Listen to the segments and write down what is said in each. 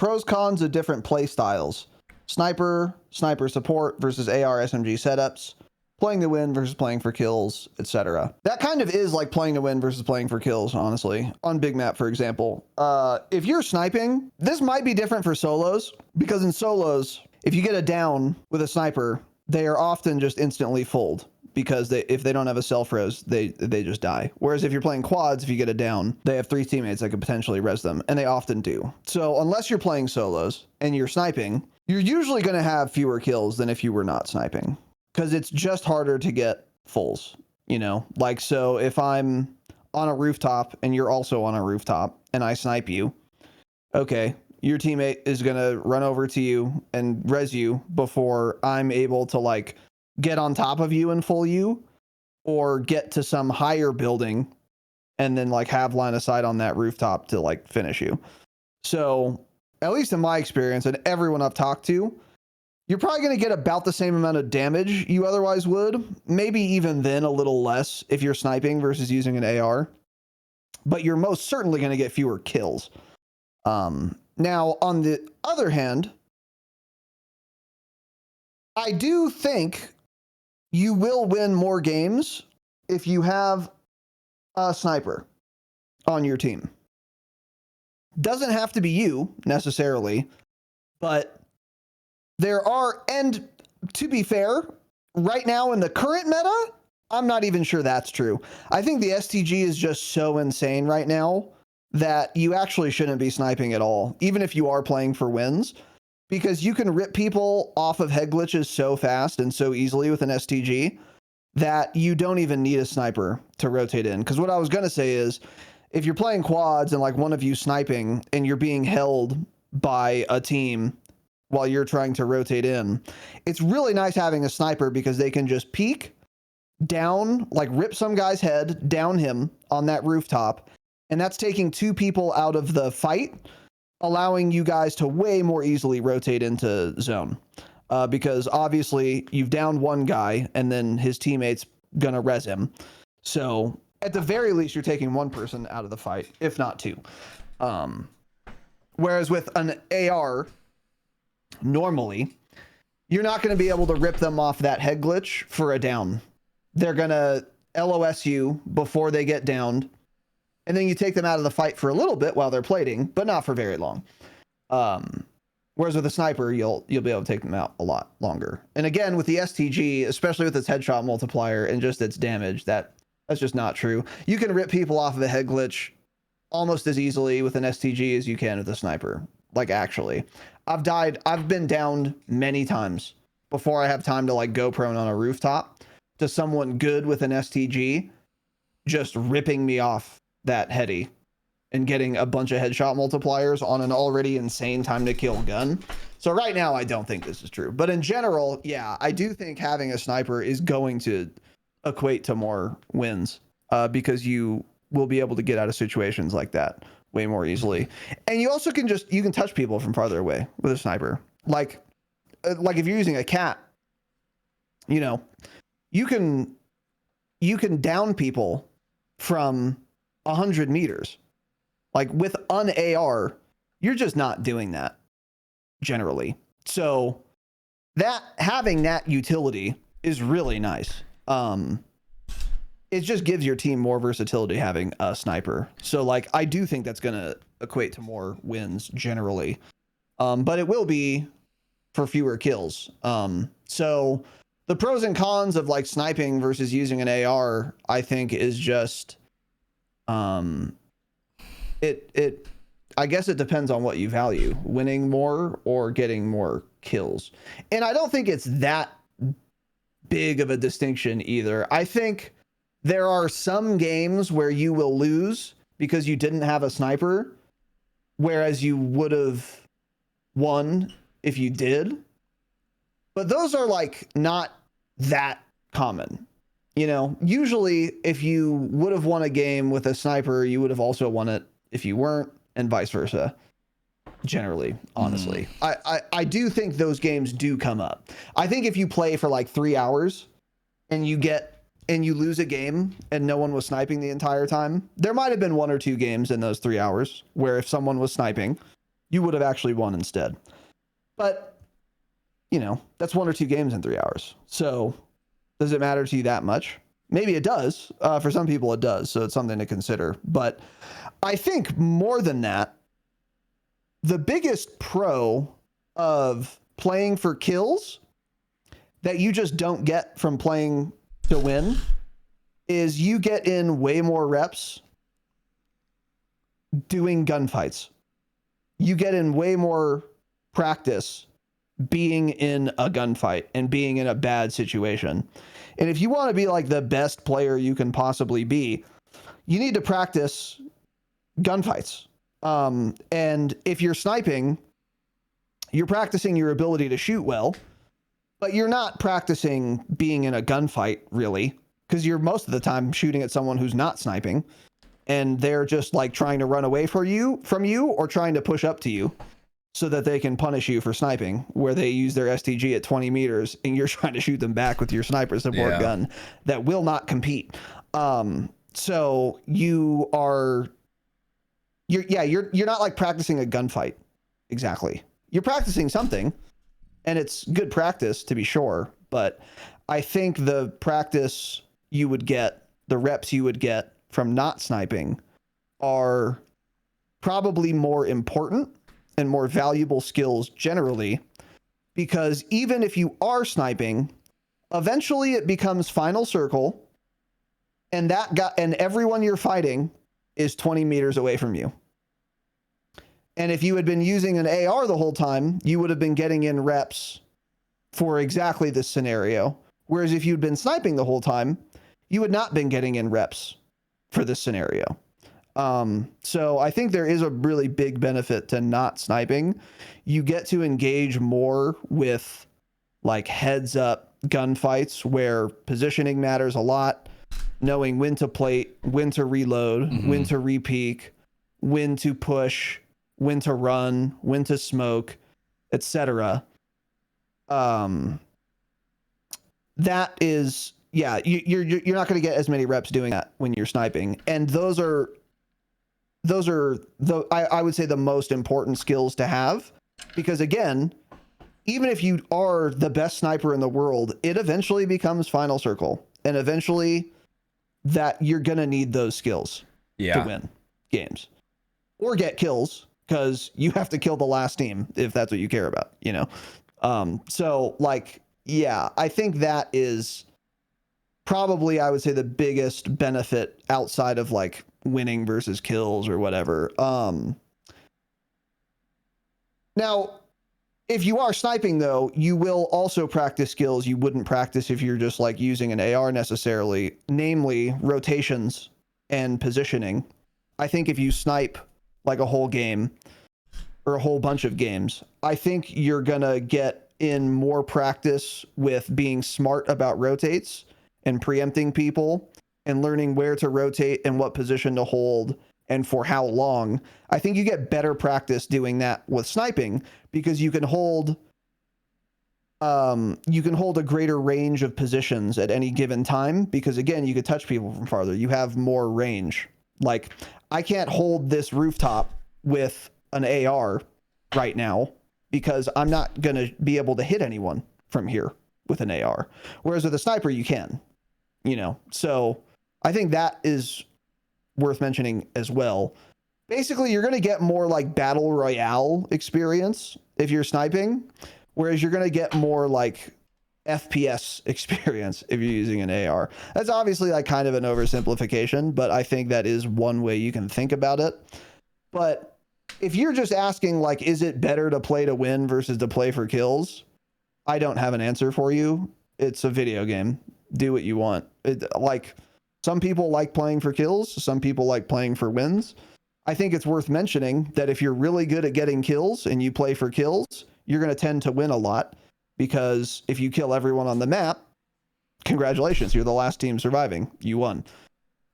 pros cons of different play styles. Sniper support versus AR SMG setups. Playing to win versus playing for kills, etc. That kind of is like playing to win versus playing for kills, honestly. On Big Map, for example. If you're sniping, this might be different for solos, because in solos, if you get a down with a sniper, they are often just instantly fulled, because if they don't have a self-res, they just die. Whereas if you're playing quads, if you get a down, they have 3 teammates that could potentially res them, and they often do. So unless you're playing solos and you're sniping, you're usually going to have fewer kills than if you were not sniping. Because it's just harder to get fulls, you know? Like, so if I'm on a rooftop and you're also on a rooftop and I snipe you, okay, your teammate is going to run over to you and res you before I'm able to, like, get on top of you and full you, or get to some higher building and then, like, have line of sight on that rooftop to, like, finish you. So, at least in my experience and everyone I've talked to, you're probably going to get about the same amount of damage you otherwise would. Maybe even then a little less if you're sniping versus using an AR. But you're most certainly going to get fewer kills. Now, on the other hand, I do think you will win more games if you have a sniper on your team. Doesn't have to be you, necessarily, but there are, and to be fair, right now in the current meta, I'm not even sure that's true. I think the STG is just so insane right now that you actually shouldn't be sniping at all, even if you are playing for wins, because you can rip people off of head glitches so fast and so easily with an STG that you don't even need a sniper to rotate in. Because what I was going to say is, if you're playing quads and like one of you sniping and you're being held by a team while you're trying to rotate in, it's really nice having a sniper because they can just peek down, like rip some guy's head, down him on that rooftop, and that's taking 2 people out of the fight, allowing you guys to way more easily rotate into zone. Because obviously you've downed one guy and then his teammate's gonna res him. So at the very least, you're taking 1 person out of the fight, if not 2. Whereas with an AR, normally, you're not going to be able to rip them off that head glitch for a down. They're going to LOS you before they get downed, and then you take them out of the fight for a little bit while they're plating, but not for very long. Whereas with a sniper, you'll be able to take them out a lot longer. And again, with the STG, especially with its headshot multiplier and just its damage, that's just not true. You can rip people off of a head glitch almost as easily with an STG as you can with a sniper. Like, actually. I've been downed many times before I have time to like go prone on a rooftop to someone good with an STG just ripping me off that heady and getting a bunch of headshot multipliers on an already insane time to kill gun. So right now, I don't think this is true. But in general, yeah, I do think having a sniper is going to equate to more wins because you will be able to get out of situations like that way more easily. And you also can you can touch people from farther away with a sniper. Like if you're using a cat, you know, you can down people from 100 meters. Like with an AR, you're just not doing that generally. So that having that utility is really nice. It just gives your team more versatility having a sniper. So like, I do think that's going to equate to more wins generally. But it will be for fewer kills. So the pros and cons of like sniping versus using an AR, I think is just, I guess it depends on what you value, winning more or getting more kills. And I don't think it's that big of a distinction either. I think there are some games where you will lose because you didn't have a sniper, whereas you would have won if you did. But those are like not that common. You know, usually if you would have won a game with a sniper, you would have also won it if you weren't, and vice versa. Generally, honestly. I do think those games do come up. I think if you play for like 3 hours and you lose a game and no one was sniping the entire time, there might have been 1 or 2 games in those 3 hours where if someone was sniping, you would have actually won instead. But, you know, that's 1 or 2 games in 3 hours. So does it matter to you that much? Maybe it does. For some people it does. So it's something to consider. But I think more than that, the biggest pro of playing for kills that you just don't get from playing to win is you get in way more reps doing gunfights. You get in way more practice being in a gunfight and being in a bad situation. And if you want to be like the best player you can possibly be, you need to practice gunfights. And if you're sniping, you're practicing your ability to shoot well, but you're not practicing being in a gunfight really, because you're most of the time shooting at someone who's not sniping and they're just like trying to run away from you or trying to push up to you so that they can punish you for sniping, where they use their STG at 20 meters and you're trying to shoot them back with your sniper support gun that will not compete. So you're not like practicing a gunfight. Exactly. You're practicing something, and it's good practice to be sure, but I think the practice you would get, the reps you would get from not sniping are probably more important and more valuable skills generally, because even if you are sniping, eventually it becomes final circle, and everyone you're fighting is 20 meters away from you. And if you had been using an AR the whole time, you would have been getting in reps for exactly this scenario. Whereas if you'd been sniping the whole time, you would not been getting in reps for this scenario. So I think there is a really big benefit to not sniping. You get to engage more with like heads up gunfights where positioning matters a lot, knowing when to plate, when to reload, when to repeak, when to push, when to run, when to smoke, etc. That is, yeah, you're not going to get as many reps doing that when you're sniping, and those are I would say the most important skills to have, because again, even if you are the best sniper in the world, it eventually becomes final circle, and eventually that you're going to need those skills to win games or get kills, because you have to kill the last team if that's what you care about, you know? So like, yeah, I think that is probably, I would say, the biggest benefit outside of like winning versus kills or whatever. Now, if you are sniping though, you will also practice skills you wouldn't practice if you're just like using an AR necessarily, namely rotations and positioning. I think if you snipe like a whole game or a whole bunch of games, I think you're gonna get in more practice with being smart about rotates and preempting people and learning where to rotate and what position to hold and for how long. I think you get better practice doing that with sniping, because you can hold a greater range of positions at any given time, because again, you could touch people from farther. You have more range. Like, I can't hold this rooftop with an AR right now because I'm not going to be able to hit anyone from here with an AR. Whereas with a sniper, you can, you know? So I think that is worth mentioning as well. Basically, you're going to get more like battle royale experience if you're sniping, whereas you're going to get more like FPS experience if you're using an AR. That's obviously like kind of an oversimplification, but I think that is one way you can think about it. But if you're just asking like, is it better to play to win versus to play for kills? I don't have an answer for you. It's a video game. Do what you want. Like, some people like playing for kills. Some people like playing for wins. I think it's worth mentioning that if you're really good at getting kills and you play for kills, you're going to tend to win a lot, because if you kill everyone on the map, congratulations, you're the last team surviving. You won.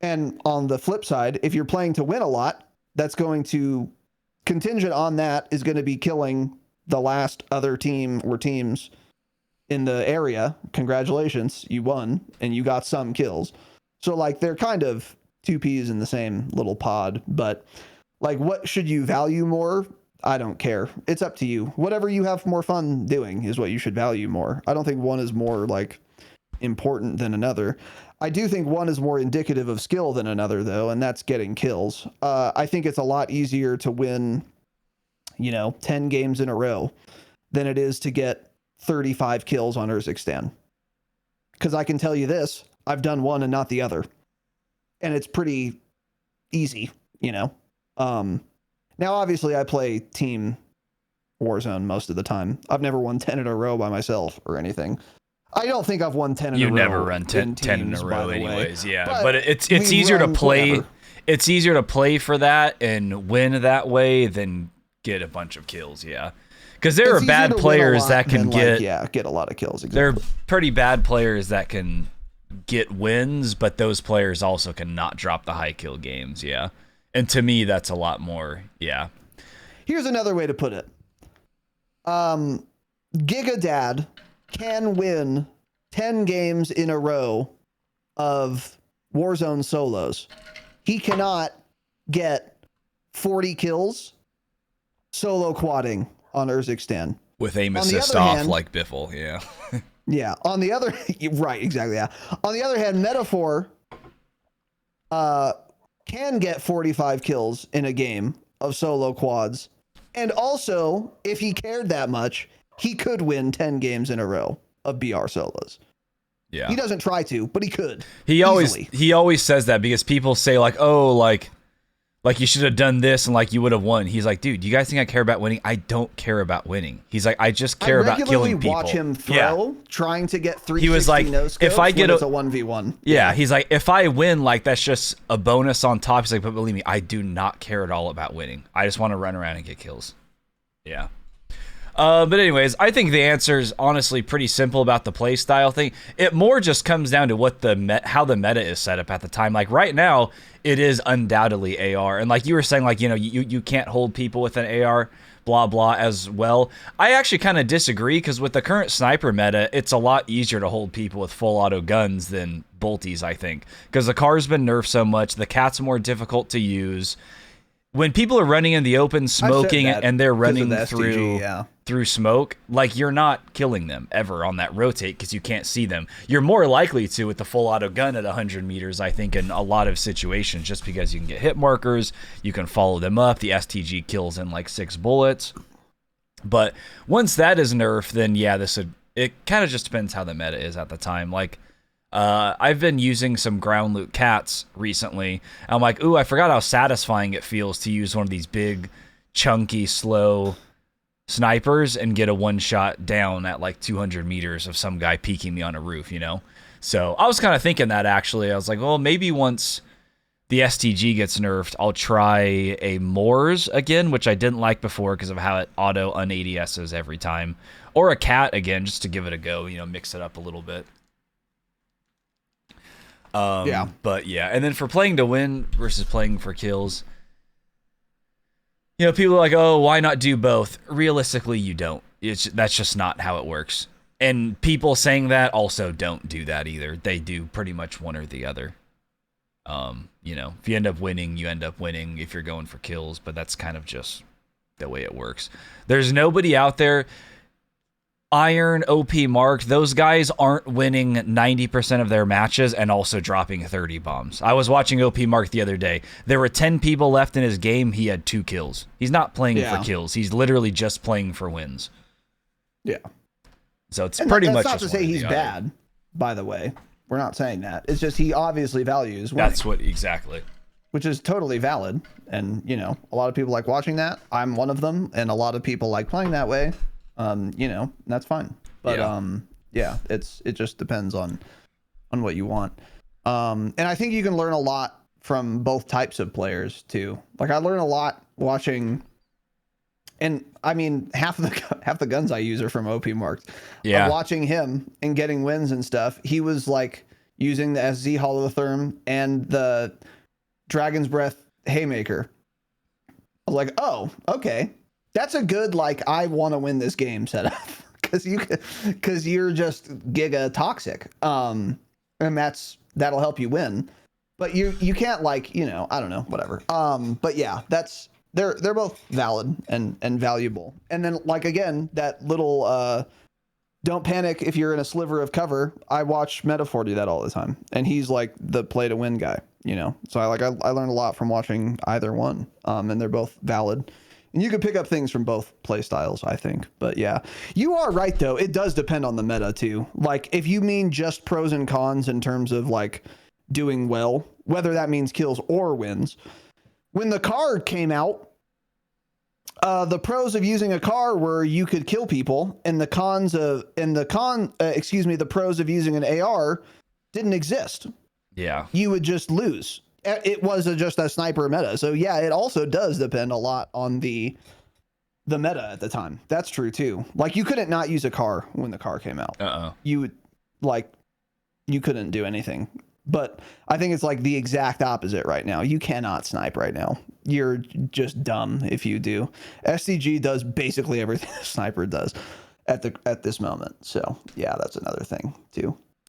And on the flip side, if you're playing to win a lot, that's going to, contingent on that is going to be killing the last other team or teams in the area. Congratulations, you won and you got some kills. So like, they're kind of two peas in the same little pod. But like, what should you value more? I don't care. It's up to you. Whatever you have more fun doing is what you should value more. I don't think one is more like important than another. I do think one is more indicative of skill than another, though, and that's getting kills. I think it's a lot easier to win, 10 games in a row than it is to get 35 kills on Urzikstan. Because I can tell you this, I've done one and not the other. And it's pretty easy, Now, obviously, I play team Warzone most of the time. I've never won 10 in a row by myself or anything. I don't think I've won 10 in a row. You never run 10 in a row anyways, yeah. But it's easier to play. Whatever. It's easier to play for that and win that way than get a bunch of kills, yeah. Because there are bad players that can get a lot of kills. Exactly. There are pretty bad players that can get wins, but those players also cannot drop the high kill games, yeah. And to me, that's a lot more, yeah. Here's another way to put it. Gigadad can win 10 games in a row of Warzone solos. He cannot get 40 kills solo quadding on Urzikstan. With aim assist off like Biffle, yeah. Yeah. On the other, right, exactly, yeah. On the other hand, Metaphor can get 45 kills in a game of solo quads. And also, if he cared that much, he could win 10 games in a row of BR solos. Yeah. He doesn't try to, but he could. He always says that because people say like, oh, like you should have done this and like you would have won. He's like, dude, you guys think I care about winning? I don't care about winning. He's like, I just care about killing people. I regularly watch him throw, trying to get 360 he was like, no-scopes if I get it's a 1v1. Yeah, he's like, if I win, like that's just a bonus on top. He's like, but believe me, I do not care at all about winning. I just want to run around and get kills. Yeah. But anyways, I think the answer is honestly pretty simple about the play style thing. It more just comes down to what how the meta is set up at the time. Like right now, it is undoubtedly AR, and like you were saying, like you can't hold people with an AR, blah blah as well. I actually kind of disagree because with the current sniper meta, it's a lot easier to hold people with full auto guns than bolties. I think because the car's been nerfed so much, the cat's more difficult to use. When people are running in the open smoking and they're running through smoke, like you're not killing them ever on that rotate because you can't see them. You're more likely to with the full auto gun at 100 meters, I think, in a lot of situations, just because you can get hit markers, you can follow them up. The STG kills in like 6 bullets. But once that is nerfed, then yeah, it kind of just depends how the meta is at the time. Like, I've been using some ground loot cats recently. I'm like, ooh, I forgot how satisfying it feels to use one of these big, chunky, slow snipers and get a one-shot down at like 200 meters of some guy peeking me on a roof, So I was kind of thinking that, actually. I was like, well, maybe once the STG gets nerfed, I'll try a Moors again, which I didn't like before because of how it auto un-ADSs every time. Or a cat again, just to give it a go, mix it up a little bit. Yeah. But yeah, and then for playing to win versus playing for kills, people are like, oh, why not do both? Realistically, you don't. That's just not how it works. And people saying that also don't do that either. They do pretty much one or the other. If you end up winning, you end up winning if you're going for kills, but that's kind of just the way it works. There's nobody out there. Iron, OP Mark, those guys aren't winning 90% of their matches and also dropping 30 bombs. I was watching OP Mark the other day. There were 10 people left in his game. He had 2 kills. He's not playing for kills. He's literally just playing for wins. Yeah. So it's pretty much not to say he's bad, by the way. We're not saying that. It's just he obviously values winning. That's what, exactly. Which is totally valid. And, a lot of people like watching that. I'm one of them. And a lot of people like playing that way. That's fine. But it just depends on what you want. And I think you can learn a lot from both types of players too. Like I learn a lot watching, and I mean half the guns I use are from OP Marks. Yeah. Watching him and getting wins and stuff. He was like using the SZ Holotherm and the Dragon's Breath Haymaker. I was like, oh, okay. That's a good, like, I want to win this game setup because you're just giga toxic. And that'll help you win. But you can't, like, I don't know, whatever. But yeah, that's they're both valid and valuable. And then like again, that little don't panic if you're in a sliver of cover. I watch Metaphor do that all the time, and he's like the play to win guy, you know. So I learned a lot from watching either one, and they're both valid. And you could pick up things from both play styles, I think. But yeah, you are right though. It does depend on the meta too. Like if you mean just pros and cons in terms of like doing well, whether that means kills or wins. When the card came out, the pros of using a car were you could kill people, and the pros of using an AR didn't exist. Yeah. You would just lose. It was just a sniper meta. So yeah, it also does depend a lot on the meta at the time. That's true too. Like you couldn't not use a car when the car came out. You would you couldn't do anything. But I think it's like the exact opposite right now. You cannot snipe right now. You're just dumb if you do. SCG does basically everything a sniper does at this moment. So yeah, that's another thing too.